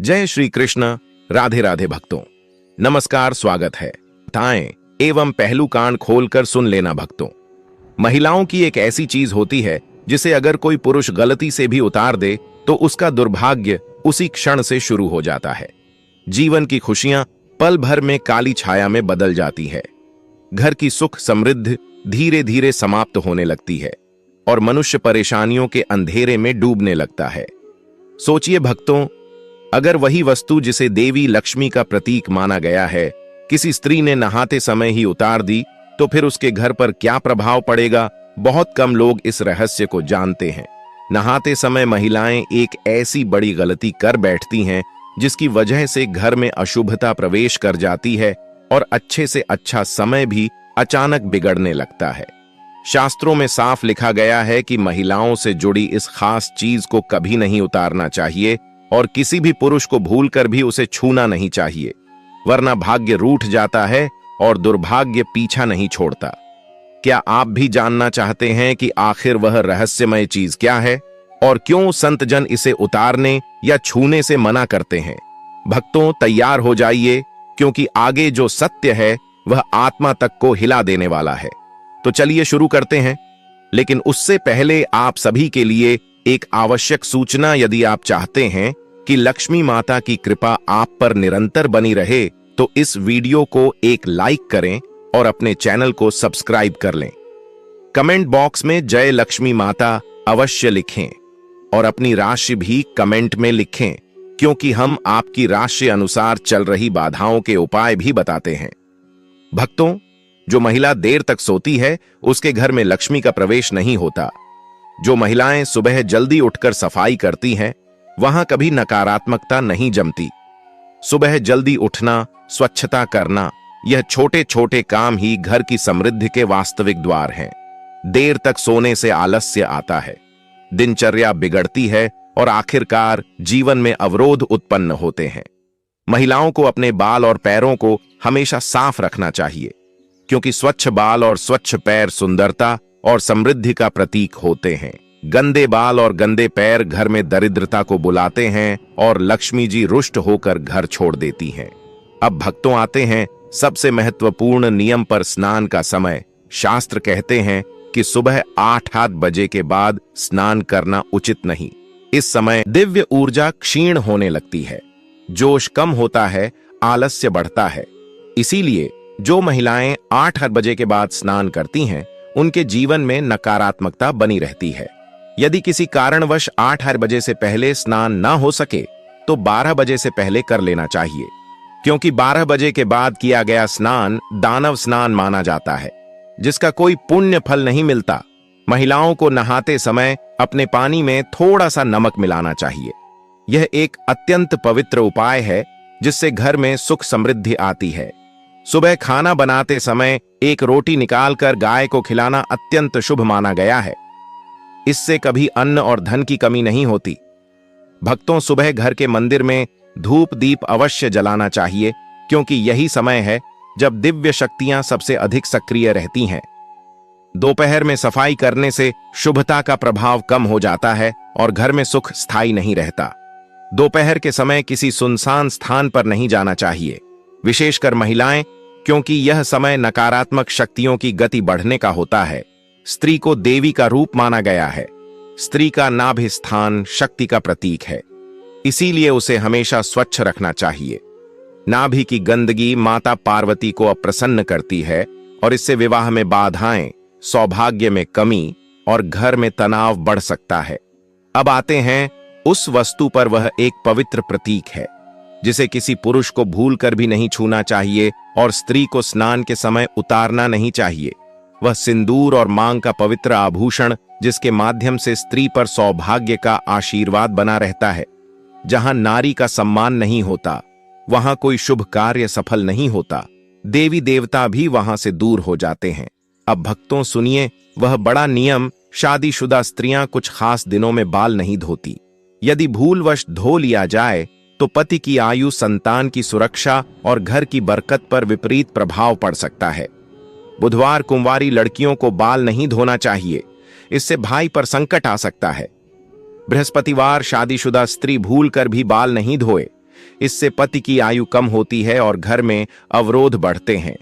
जय श्री कृष्ण। राधे राधे भक्तों, नमस्कार, स्वागत है। कथाएं एवं पहलू कान खोलकर सुन लेना भक्तों। महिलाओं की एक ऐसी चीज होती है जिसे अगर कोई पुरुष गलती से भी उतार दे तो उसका दुर्भाग्य उसी क्षण से शुरू हो जाता है। जीवन की खुशियां पल भर में काली छाया में बदल जाती है। घर की सुख समृद्धि धीरे धीरे समाप्त होने लगती है और मनुष्य परेशानियों के अंधेरे में डूबने लगता है। सोचिए भक्तों, अगर वही वस्तु जिसे देवी लक्ष्मी का प्रतीक माना गया है किसी स्त्री ने नहाते समय ही उतार दी तो फिर उसके घर पर क्या प्रभाव पड़ेगा। बहुत कम लोग इस रहस्य को जानते हैं। नहाते समय महिलाएं एक ऐसी बड़ी गलती कर बैठती हैं जिसकी वजह से घर में अशुभता प्रवेश कर जाती है और अच्छे से अच्छा समय भी अचानक बिगड़ने लगता है। शास्त्रों में साफ लिखा गया है कि महिलाओं से जुड़ी इस खास चीज को कभी नहीं उतारना चाहिए और किसी भी पुरुष को भूलकर भी उसे छूना नहीं चाहिए, वरना भाग्य रूठ जाता है और दुर्भाग्य पीछा नहीं छोड़ता। क्या आप भी जानना चाहते हैं कि आखिर वह रहस्यमय चीज क्या है और क्यों संत जन इसे उतारने या छूने से मना करते हैं? भक्तों, तैयार हो जाइए, क्योंकि आगे जो सत्य है वह आत्मा तक को हिला देने वाला है। तो चलिए शुरू करते हैं। लेकिन उससे पहले आप सभी के लिए एक आवश्यक सूचना। यदि आप चाहते हैं कि लक्ष्मी माता की कृपा आप पर निरंतर बनी रहे तो इस वीडियो को एक लाइक करें और अपने चैनल को सब्सक्राइब कर लें। कमेंट बॉक्स में जय लक्ष्मी माता अवश्य लिखें और अपनी राशि भी कमेंट में लिखें, क्योंकि हम आपकी राशि अनुसार चल रही बाधाओं के उपाय भी बताते हैं। भक्तों, जो महिला देर तक सोती है उसके घर में लक्ष्मी का प्रवेश नहीं होता। जो महिलाएं सुबह जल्दी उठकर सफाई करती हैं वहां कभी नकारात्मकता नहीं जमती। सुबह जल्दी उठना, स्वच्छता करना, यह छोटे छोटे काम ही घर की समृद्धि के वास्तविक द्वार हैं। देर तक सोने से आलस्य आता है, दिनचर्या बिगड़ती है और आखिरकार जीवन में अवरोध उत्पन्न होते हैं। महिलाओं को अपने बाल और पैरों को हमेशा साफ रखना चाहिए, क्योंकि स्वच्छ बाल और स्वच्छ पैर सुंदरता और समृद्धि का प्रतीक होते हैं। गंदे बाल और गंदे पैर घर में दरिद्रता को बुलाते हैं और लक्ष्मी जी रुष्ट होकर घर छोड़ देती हैं। अब भक्तों, आते हैं सबसे महत्वपूर्ण नियम पर। स्नान का समय। शास्त्र कहते हैं कि सुबह 8 बजे के बाद स्नान करना उचित नहीं। इस समय दिव्य ऊर्जा क्षीण होने लगती है, जोश कम होता है, आलस्य बढ़ता है। इसीलिए जो महिलाएं 8 बजे के बाद स्नान करती हैं उनके जीवन में नकारात्मकता बनी रहती है। यदि किसी कारणवश 8 बजे से पहले स्नान ना हो सके तो 12 बजे से पहले कर लेना चाहिए, क्योंकि 12 बजे के बाद किया गया स्नान दानव स्नान माना जाता है, जिसका कोई पुण्य फल नहीं मिलता। महिलाओं को नहाते समय अपने पानी में थोड़ा सा नमक मिलाना चाहिए। यह एक अत्यंत पवित्र उपाय है जिससे घर में सुख समृद्धि आती है। सुबह खाना बनाते समय एक रोटी निकालकर गाय को खिलाना अत्यंत शुभ माना गया है। इससे कभी अन्न और धन की कमी नहीं होती। भक्तों, सुबह घर के मंदिर में धूप दीप अवश्य जलाना चाहिए, क्योंकि यही समय है जब दिव्य शक्तियां सबसे अधिक सक्रिय रहती हैं। दोपहर में सफाई करने से शुभता का प्रभाव कम हो जाता है और घर में सुख स्थायी नहीं रहता। दोपहर के समय किसी सुनसान स्थान पर नहीं जाना चाहिए, विशेषकर महिलाएं, क्योंकि यह समय नकारात्मक शक्तियों की गति बढ़ने का होता है। स्त्री को देवी का रूप माना गया है। स्त्री का नाभि स्थान शक्ति का प्रतीक है, इसीलिए उसे हमेशा स्वच्छ रखना चाहिए। नाभि की गंदगी माता पार्वती को अप्रसन्न करती है और इससे विवाह में बाधाएं, सौभाग्य में कमी और घर में तनाव बढ़ सकता है। अब आते हैं उस वस्तु पर। वह एक पवित्र प्रतीक है जिसे किसी पुरुष को भूलकर भी नहीं छूना चाहिए और स्त्री को स्नान के समय उतारना नहीं चाहिए। वह सिंदूर और मांग का पवित्र आभूषण, जिसके माध्यम से स्त्री पर सौभाग्य का आशीर्वाद बना रहता है। जहां नारी का सम्मान नहीं होता वहां कोई शुभ कार्य सफल नहीं होता। देवी देवता भी वहां से दूर हो जाते हैं। अब भक्तों सुनिए, वह बड़ा नियम। शादीशुदा स्त्रियां कुछ खास दिनों में बाल नहीं धोती। यदि भूलवश धो लिया जाए तो पति की आयु, संतान की सुरक्षा और घर की बरकत पर विपरीत प्रभाव पड़ सकता है। बुधवार कुंवारी लड़कियों को बाल नहीं धोना चाहिए, इससे भाई पर संकट आ सकता है। बृहस्पतिवार शादीशुदा स्त्री भूलकर भी बाल नहीं धोए, इससे पति की आयु कम होती है और घर में अवरोध बढ़ते हैं।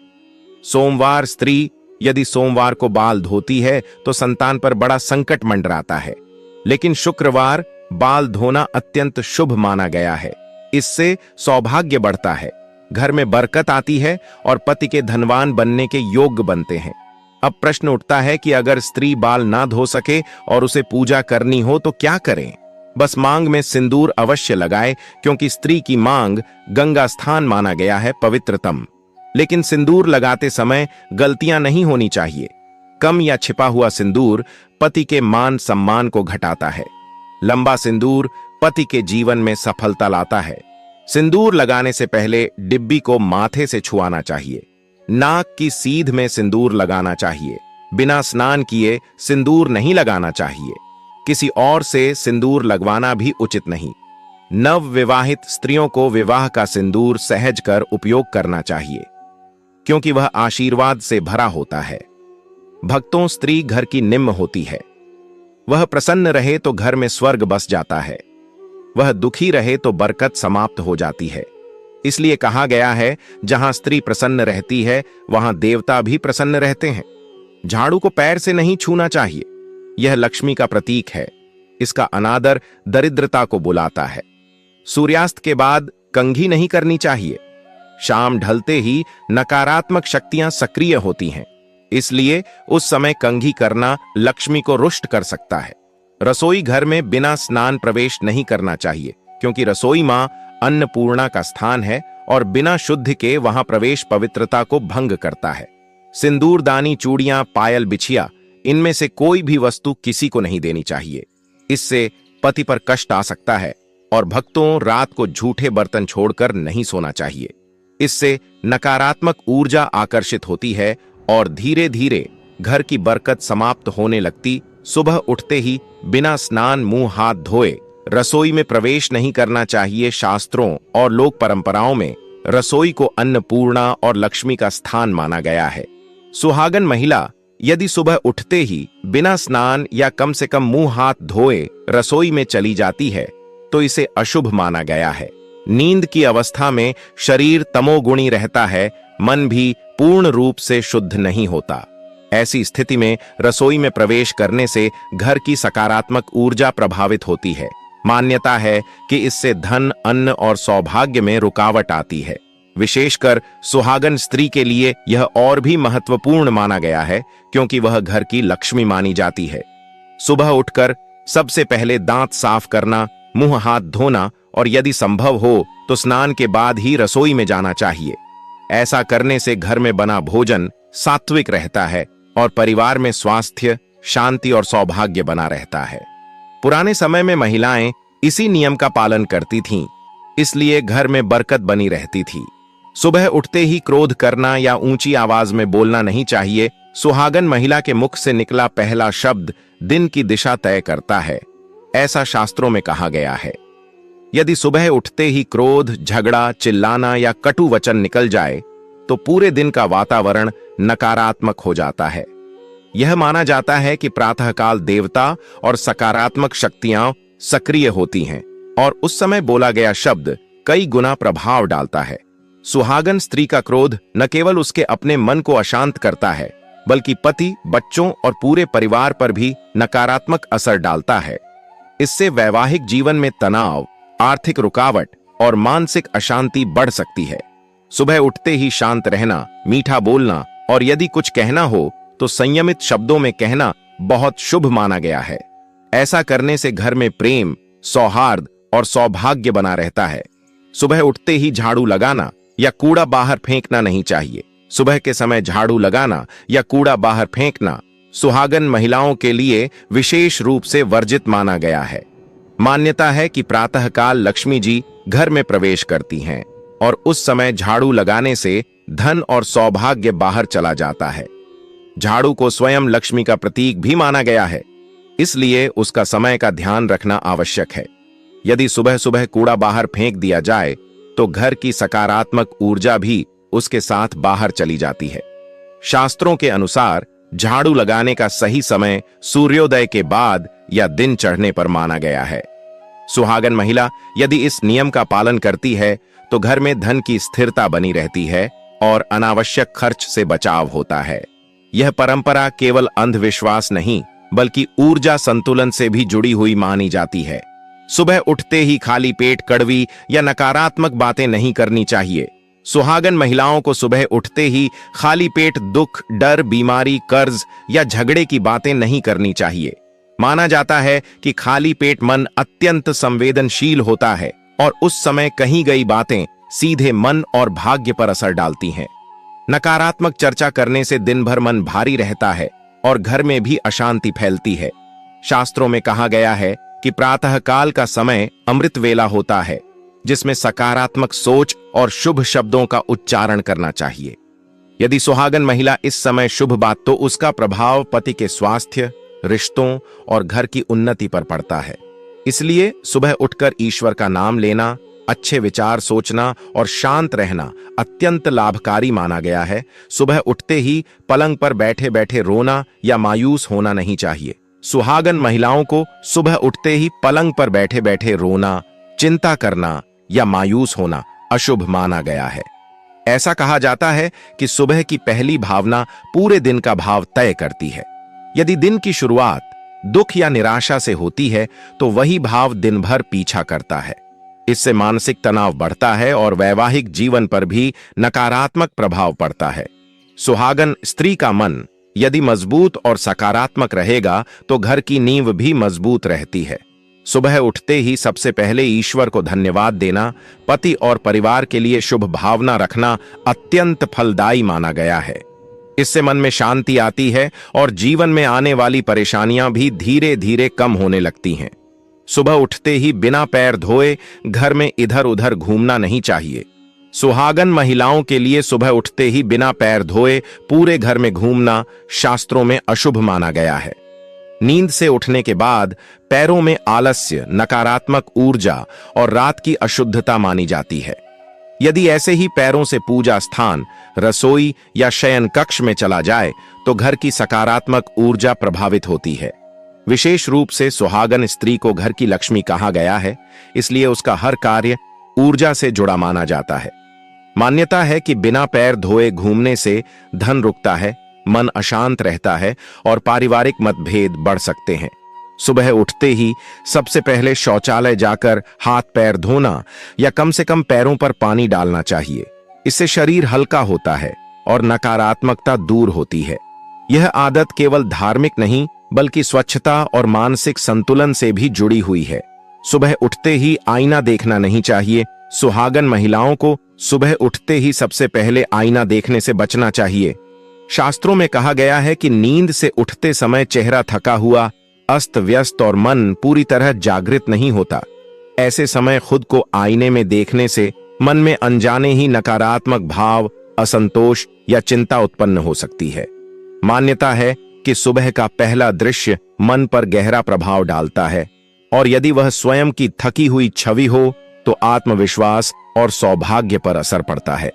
सोमवार स्त्री यदि सोमवार को बाल धोती है तो संतान पर बड़ा संकट मंडराता है, लेकिन शुक्रवार बाल धोना अत्यंत शुभ माना गया है। इससे सौभाग्य बढ़ता है, घर में बरकत आती है और पति के धनवान बनने के योग्य बनते हैं। अब प्रश्न उठता है कि अगर स्त्री बाल ना धो सके और उसे पूजा करनी हो तो क्या करें? बस मांग में सिंदूर अवश्य लगाए, क्योंकि स्त्री की मांग गंगा स्थान माना गया है पवित्रतम। लेकिन सिंदूर लगाते समय गलतियां नहीं होनी चाहिए। कम या छिपा हुआ सिंदूर पति के मान सम्मान को घटाता है। लंबा सिंदूर पति के जीवन में सफलता लाता है। सिंदूर लगाने से पहले डिब्बी को माथे से छुआना चाहिए। नाक की सीध में सिंदूर लगाना चाहिए। बिना स्नान किए सिंदूर नहीं लगाना चाहिए। किसी और से सिंदूर लगवाना भी उचित नहीं। नव विवाहित स्त्रियों को विवाह का सिंदूर सहज कर उपयोग करना चाहिए, क्योंकि वह आशीर्वाद से भरा होता है। भक्तों, स्त्री घर की निम्न होती है। वह प्रसन्न रहे तो घर में स्वर्ग बस जाता है। वह दुखी रहे तो बरकत समाप्त हो जाती है। इसलिए कहा गया है, जहां स्त्री प्रसन्न रहती है वहां देवता भी प्रसन्न रहते हैं। झाड़ू को पैर से नहीं छूना चाहिए। यह लक्ष्मी का प्रतीक है। इसका अनादर दरिद्रता को बुलाता है। सूर्यास्त के बाद कंघी नहीं करनी चाहिए। शाम ढलते ही नकारात्मक शक्तियां सक्रिय होती हैं, इसलिए उस समय कंघी करना लक्ष्मी को रुष्ट कर सकता है। रसोई घर में बिना स्नान प्रवेश नहीं करना चाहिए, क्योंकि रसोई मां अन्नपूर्णा का स्थान है और बिना शुद्ध के वहां प्रवेश पवित्रता को भंग करता है। सिंदूरदानी, चूड़ियां, पायल, बिछिया, इनमें से कोई भी वस्तु किसी को नहीं देनी चाहिए। इससे पति पर कष्ट आ सकता है। और भक्तों, रात को झूठे बर्तन छोड़कर नहीं सोना चाहिए। इससे नकारात्मक ऊर्जा आकर्षित होती है और धीरे धीरे घर की बरकत समाप्त होने लगती। सुबह उठते ही बिना स्नान मुंह हाथ धोए रसोई में प्रवेश नहीं करना चाहिए। शास्त्रों और लोक परंपराओं में रसोई को अन्नपूर्णा और लक्ष्मी का स्थान माना गया है। सुहागन महिला यदि सुबह उठते ही बिना स्नान या कम से कम मुंह हाथ धोए रसोई में चली जाती है तो इसे अशुभ माना गया है। नींद की अवस्था में शरीर तमोगुणी रहता है, मन भी पूर्ण रूप से शुद्ध नहीं होता। ऐसी स्थिति में रसोई में प्रवेश करने से घर की सकारात्मक ऊर्जा प्रभावित होती है। मान्यता है कि इससे धन, अन्न और सौभाग्य में रुकावट आती है। विशेषकर सुहागन स्त्री के लिए यह और भी महत्वपूर्ण माना गया है, क्योंकि वह घर की लक्ष्मी मानी जाती है। सुबह उठकर सबसे पहले दांत साफ करना, मुंह हाथ धोना और यदि संभव हो तो स्नान के बाद ही रसोई में जाना चाहिए। ऐसा करने से घर में बना भोजन सात्विक रहता है और परिवार में स्वास्थ्य, शांति और सौभाग्य बना रहता है। पुराने समय में महिलाएं इसी नियम का पालन करती थीं, इसलिए घर में बरकत बनी रहती थी। सुबह उठते ही क्रोध करना या ऊंची आवाज में बोलना नहीं चाहिए। सुहागन महिला के मुख से निकला पहला शब्द दिन की दिशा तय करता है, ऐसा शास्त्रों में कहा गया है। यदि सुबह उठते ही क्रोध, झगड़ा, चिल्लाना या कटु वचन निकल जाए तो पूरे दिन का वातावरण नकारात्मक हो जाता है। यह माना जाता है कि प्रातःकाल देवता और सकारात्मक शक्तियां सक्रिय होती हैं और उस समय बोला गया शब्द कई गुना प्रभाव डालता है। सुहागन स्त्री का क्रोध न केवल उसके अपने मन को अशांत करता है, बल्कि पति, बच्चों और पूरे परिवार पर भी नकारात्मक असर डालता है। इससे वैवाहिक जीवन में तनाव, आर्थिक रुकावट और मानसिक अशांति बढ़ सकती है। सुबह उठते ही शांत रहना, मीठा बोलना और यदि कुछ कहना हो तो संयमित शब्दों में कहना बहुत शुभ माना गया है। ऐसा करने से घर में प्रेम, सौहार्द और सौभाग्य बना रहता है। सुबह उठते ही झाड़ू लगाना या कूड़ा बाहर फेंकना नहीं चाहिए। सुबह के समय झाड़ू लगाना या कूड़ा बाहर फेंकना सुहागन महिलाओं के लिए विशेष रूप से वर्जित माना गया है। मान्यता है कि प्रातःकाल लक्ष्मी जी घर में प्रवेश करती हैं और उस समय झाड़ू लगाने से धन और सौभाग्य बाहर चला जाता है। झाड़ू को स्वयं लक्ष्मी का प्रतीक भी माना गया है, इसलिए उसका समय का ध्यान रखना आवश्यक है। यदि सुबह सुबह कूड़ा बाहर फेंक दिया जाए तो घर की सकारात्मक ऊर्जा भी उसके साथ बाहर चली जाती है। शास्त्रों के अनुसार झाड़ू लगाने का सही समय सूर्योदय के बाद या दिन चढ़ने पर माना गया है। सुहागन महिला यदि इस नियम का पालन करती है तो घर में धन की स्थिरता बनी रहती है और अनावश्यक खर्च से बचाव होता है। यह परंपरा केवल अंधविश्वास नहीं बल्कि ऊर्जा संतुलन से भी जुड़ी हुई मानी जाती है। सुबह उठते ही खाली पेट कड़वी या नकारात्मक बातें नहीं करनी चाहिए। सुहागन महिलाओं को सुबह उठते ही खाली पेट दुख, डर, बीमारी, कर्ज या झगड़े की बातें नहीं करनी चाहिए। माना जाता है कि खाली पेट मन अत्यंत संवेदनशील होता है और उस समय कही गई बातें सीधे मन और भाग्य पर असर डालती हैं। नकारात्मक चर्चा करने से दिन भर मन भारी रहता है और घर में भी अशांति फैलती है। शास्त्रों में कहा गया है कि प्रातःकाल का समय अमृत वेला होता है, जिसमें सकारात्मक सोच और शुभ शब्दों का उच्चारण करना चाहिए। यदि सुहागन महिला इस समय शुभ बात तो उसका प्रभाव पति के स्वास्थ्य, रिश्तों और घर की उन्नति पर पड़ता है। इसलिए सुबह उठकर ईश्वर का नाम लेना, अच्छे विचार सोचना और शांत रहना अत्यंत लाभकारी माना गया है। सुबह उठते ही पलंग पर बैठे बैठे रोना या मायूस होना नहीं चाहिए। सुहागन महिलाओं को सुबह उठते ही पलंग पर बैठे बैठे रोना, चिंता करना या मायूस होना अशुभ माना गया है। ऐसा कहा जाता है कि सुबह की पहली भावना पूरे दिन का भाव तय करती है। यदि दिन की शुरुआत दुख या निराशा से होती है तो वही भाव दिन भर पीछा करता है। इससे मानसिक तनाव बढ़ता है और वैवाहिक जीवन पर भी नकारात्मक प्रभाव पड़ता है। सुहागन स्त्री का मन यदि मजबूत और सकारात्मक रहेगा तो घर की नींव भी मजबूत रहती है। सुबह उठते ही सबसे पहले ईश्वर को धन्यवाद देना, पति और परिवार के लिए शुभ भावना रखना अत्यंत फलदायी माना गया है। इससे मन में शांति आती है और जीवन में आने वाली परेशानियां भी धीरे धीरे कम होने लगती हैं। सुबह उठते ही बिना पैर धोए घर में इधर उधर घूमना नहीं चाहिए। सुहागन महिलाओं के लिए सुबह उठते ही बिना पैर धोए पूरे घर में घूमना शास्त्रों में अशुभ माना गया है। नींद से उठने के बाद पैरों में आलस्य, नकारात्मक ऊर्जा और रात की अशुद्धता मानी जाती है। यदि ऐसे ही पैरों से पूजा स्थान, रसोई या शयन कक्ष में चला जाए तो घर की सकारात्मक ऊर्जा प्रभावित होती है। विशेष रूप से सुहागन स्त्री को घर की लक्ष्मी कहा गया है, इसलिए उसका हर कार्य ऊर्जा से जुड़ा माना जाता है। मान्यता है कि बिना पैर धोए घूमने से धन रुकता है, मन अशांत रहता है और पारिवारिक मतभेद बढ़ सकते हैं। सुबह उठते ही सबसे पहले शौचालय जाकर हाथ पैर धोना या कम से कम पैरों पर पानी डालना चाहिए। इससे शरीर हल्का होता है और नकारात्मकता दूर होती है। यह आदत केवल धार्मिक नहीं बल्कि स्वच्छता और मानसिक संतुलन से भी जुड़ी हुई है। सुबह उठते ही आईना देखना नहीं चाहिए। सुहागन महिलाओं को सुबह उठते ही सबसे पहले आईना देखने से बचना चाहिए। शास्त्रों में कहा गया है कि नींद से उठते समय चेहरा थका हुआ, अस्त व्यस्त और मन पूरी तरह जागृत नहीं होता। ऐसे समय खुद को आईने में देखने से मन में अनजाने ही नकारात्मक भाव, असंतोष या चिंता उत्पन्न हो सकती है। मान्यता है कि सुबह का पहला दृश्य मन पर गहरा प्रभाव डालता है और यदि वह स्वयं की थकी हुई छवि हो तो आत्मविश्वास और सौभाग्य पर असर पड़ता है।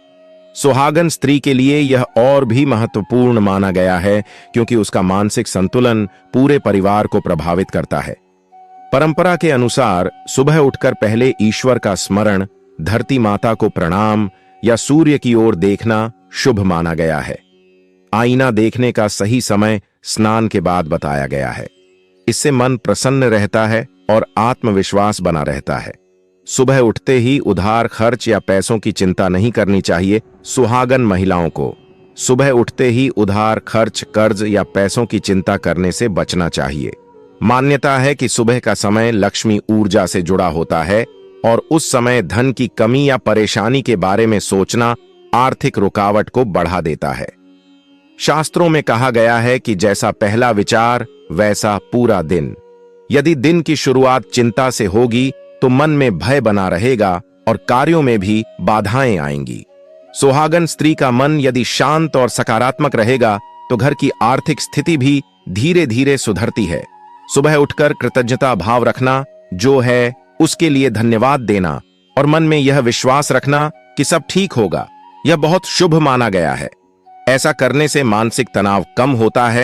सुहागन स्त्री के लिए यह और भी महत्वपूर्ण माना गया है क्योंकि उसका मानसिक संतुलन पूरे परिवार को प्रभावित करता है। परंपरा के अनुसार सुबह उठकर पहले ईश्वर का स्मरण, धरती माता को प्रणाम या सूर्य की ओर देखना शुभ माना गया है। आईना देखने का सही समय स्नान के बाद बताया गया है। इससे मन प्रसन्न रहता है और आत्मविश्वास बना रहता है। सुबह उठते ही उधार खर्च या पैसों की चिंता नहीं करनी चाहिए। सुहागन महिलाओं को सुबह उठते ही उधार खर्च, कर्ज या पैसों की चिंता करने से बचना चाहिए। मान्यता है कि सुबह का समय लक्ष्मी ऊर्जा से जुड़ा होता है और उस समय धन की कमी या परेशानी के बारे में सोचना आर्थिक रुकावट को बढ़ा देता है। शास्त्रों में कहा गया है कि जैसा पहला विचार वैसा पूरा दिन। यदि दिन की शुरुआत चिंता से होगी तो मन में भय बना रहेगा और कार्यों में भी बाधाएं आएंगी। सुहागन स्त्री का मन यदि शांत और सकारात्मक रहेगा तो घर की आर्थिक स्थिति भी धीरे धीरे सुधरती है। सुबह उठकर कृतज्ञता भाव रखना, जो है उसके लिए धन्यवाद देना और मन में यह विश्वास रखना कि सब ठीक होगा, यह बहुत शुभ माना गया है। ऐसा करने से मानसिक तनाव कम होता है